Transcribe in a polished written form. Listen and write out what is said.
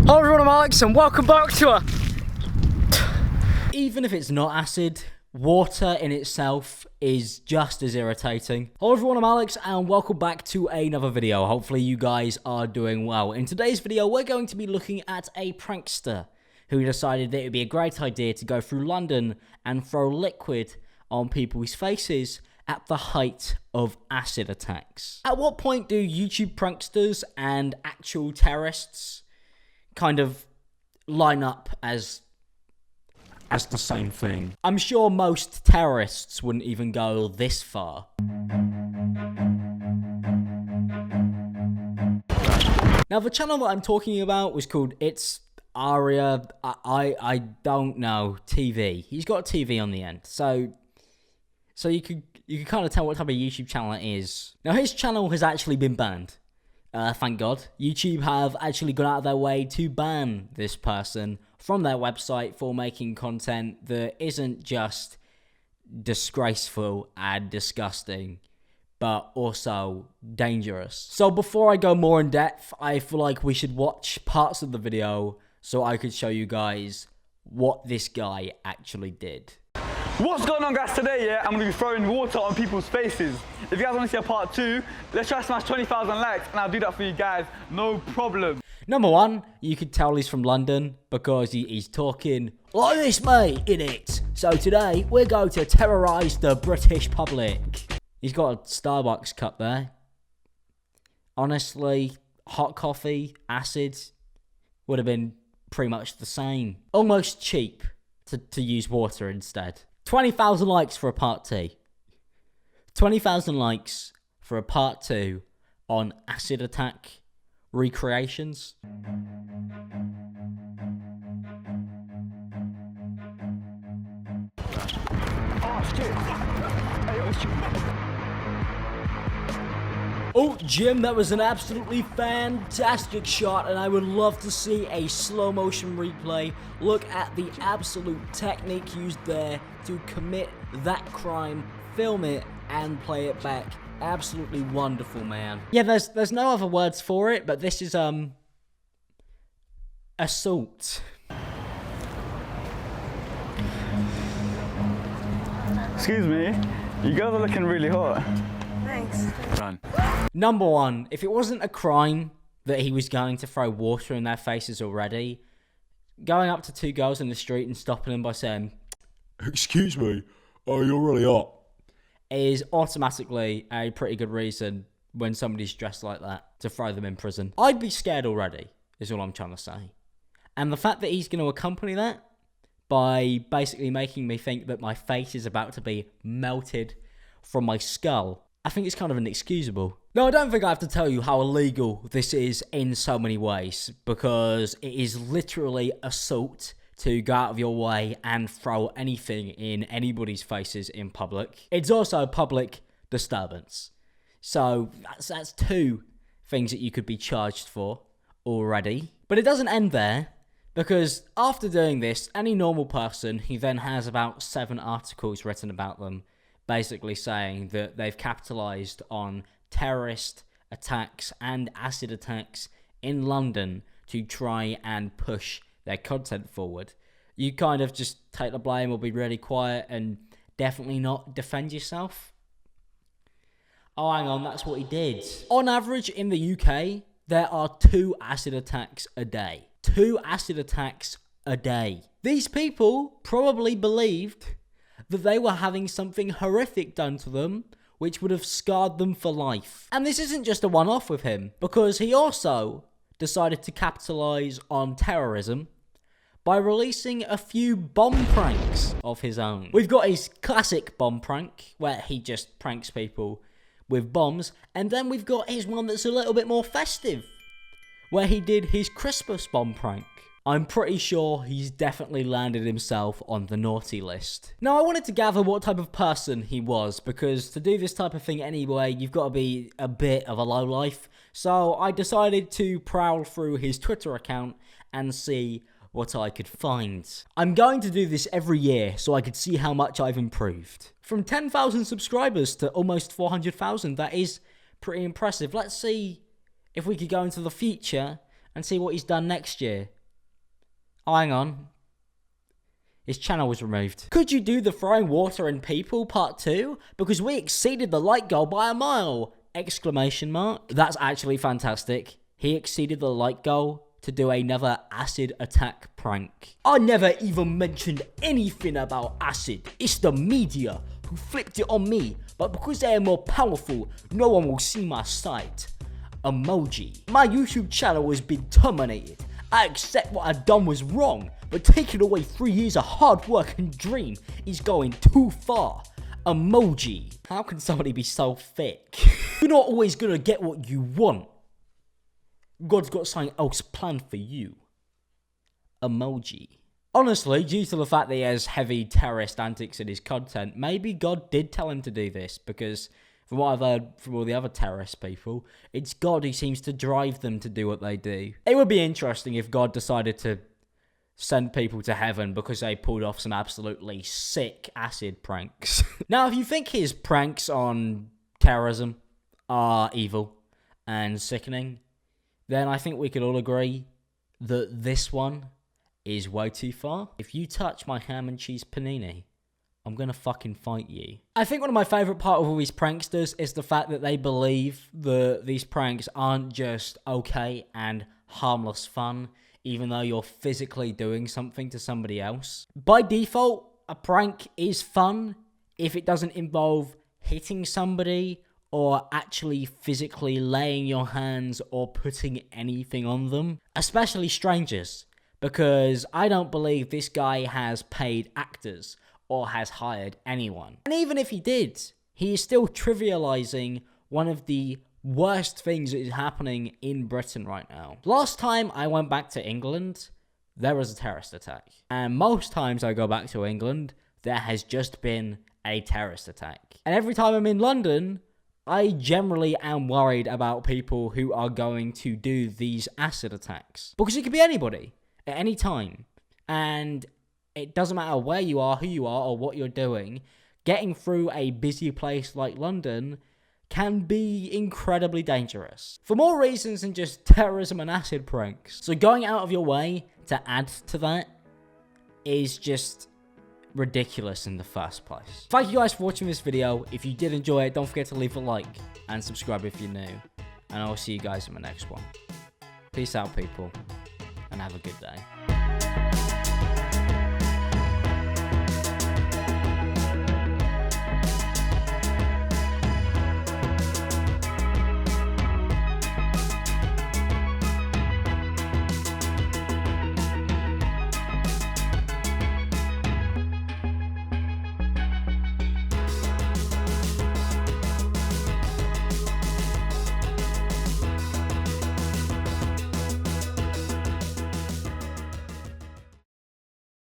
Hello everyone, I'm Alex and welcome back to a... Even if it's not acid, water in itself is just as irritating. Hello everyone, I'm Alex and welcome back to another video. Hopefully you guys are doing well. In today's video, we're going to be looking at a prankster who decided that it would be a great idea to go through London and throw liquid on people's faces at the height of acid attacks. At what point do YouTube pranksters and actual terrorists kind of line up as the same thing? I'm sure most terrorists wouldn't even go this far. Now, the channel that I'm talking about was called It's Aria, I don't know, TV. He's got a TV on the end, so you could kind of tell what type of YouTube channel it is. Now, his channel has actually been banned. Thank God. YouTube have actually gone out of their way to ban this person from their website for making content that isn't just disgraceful and disgusting, but also dangerous. So before I go more in depth, I feel like we should watch parts of the video so I could show you guys what this guy actually did. What's going on, guys? Today, I'm going to be throwing water on people's faces. If you guys want to see a part 2, let's try to smash 20,000 likes and I'll do that for you guys, no problem. Number one, you could tell he's from London because he's talking like this, mate, innit? So today, we're going to terrorise the British public. He's got a Starbucks cup there. Honestly, hot coffee, acid, would have been pretty much the same. Almost cheap to use water instead. 20,000 likes for a part 2. 20,000 likes for a part 2 on acid attack recreations. Oh, Jim, that was an absolutely fantastic shot, and I would love to see a slow motion replay. Look at the absolute technique used there to commit that crime, film it, and play it back. Absolutely wonderful, man. Yeah, there's no other words for it, but this is, assault. Excuse me, you guys are looking really hot. Thanks. Run. Number one, if it wasn't a crime that he was going to throw water in their faces already, going up to two girls in the street and stopping them by saying, "Excuse me, you're really hot," is automatically a pretty good reason when somebody's dressed like that to throw them in prison. I'd be scared already, is all I'm trying to say. And the fact that he's going to accompany that by basically making me think that my face is about to be melted from my skull, I think it's kind of inexcusable. No, I don't think I have to tell you how illegal this is in so many ways, because it is literally assault to go out of your way and throw anything in anybody's faces in public. It's also public disturbance. So that's two things that you could be charged for already. But it doesn't end there, because after doing this, any normal person who then has about 7 articles written about them, basically saying that they've capitalised on terrorist attacks and acid attacks in London to try and push their content forward, you kind of just take the blame or be really quiet and definitely not defend yourself. Oh, hang on, that's what he did. On average in the UK, there are 2 acid attacks a day. 2 acid attacks a day. These people probably believed that they were having something horrific done to them, which would have scarred them for life. And this isn't just a one-off with him, because he also decided to capitalise on terrorism by releasing a few bomb pranks of his own. We've got his classic bomb prank, where he just pranks people with bombs, and then we've got his one that's a little bit more festive, where he did his Christmas bomb prank. I'm pretty sure he's definitely landed himself on the naughty list. Now, I wanted to gather what type of person he was, because to do this type of thing anyway, you've got to be a bit of a lowlife. So I decided to prowl through his Twitter account and see what I could find. I'm going to do this every year so I could see how much I've improved. From 10,000 subscribers to almost 400,000, that is pretty impressive. Let's see if we could go into the future and see what he's done next year Oh, hang on. His channel was removed. Could you do the throwing water in people part 2? Because we exceeded the like goal by a mile! Exclamation mark. That's actually fantastic. He exceeded the like goal to do another acid attack prank. I never even mentioned anything about acid. It's the media who flipped it on me. But because they are more powerful, no one will see my site. Emoji. My YouTube channel has been terminated. I accept what I've done was wrong, but taking away 3 years of hard work and dream is going too far. Emoji. How can somebody be so thick? You're not always gonna get what you want. God's got something else planned for you. Emoji. Honestly, due to the fact that he has heavy terrorist antics in his content, maybe God did tell him to do this, because from what I've heard from all the other terrorist people, it's God who seems to drive them to do what they do. It would be interesting if God decided to send people to heaven because they pulled off some absolutely sick acid pranks. Now, if you think his pranks on terrorism are evil and sickening, then I think we could all agree that this one is way too far. If you touch my ham and cheese panini, I'm gonna fucking fight you. I think one of my favourite part of all these pranksters is the fact that they believe that these pranks aren't just okay and harmless fun, even though you're physically doing something to somebody else. By default, a prank is fun if it doesn't involve hitting somebody or actually physically laying your hands or putting anything on them, especially strangers, because I don't believe this guy has paid actors or has hired anyone. And even if he did, he is still trivializing one of the worst things that is happening in Britain right now. Last time I went back to England, there was a terrorist attack. And most times I go back to England, there has just been a terrorist attack. And every time I'm in London, I generally am worried about people who are going to do these acid attacks. Because it could be anybody, at any time. And it doesn't matter where you are, who you are, or what you're doing. Getting through a busy place like London can be incredibly dangerous. For more reasons than just terrorism and acid pranks. So going out of your way to add to that is just ridiculous in the first place. Thank you guys for watching this video. If you did enjoy it, don't forget to leave a like and subscribe if you're new. And I'll see you guys in the next one. Peace out, people, and have a good day.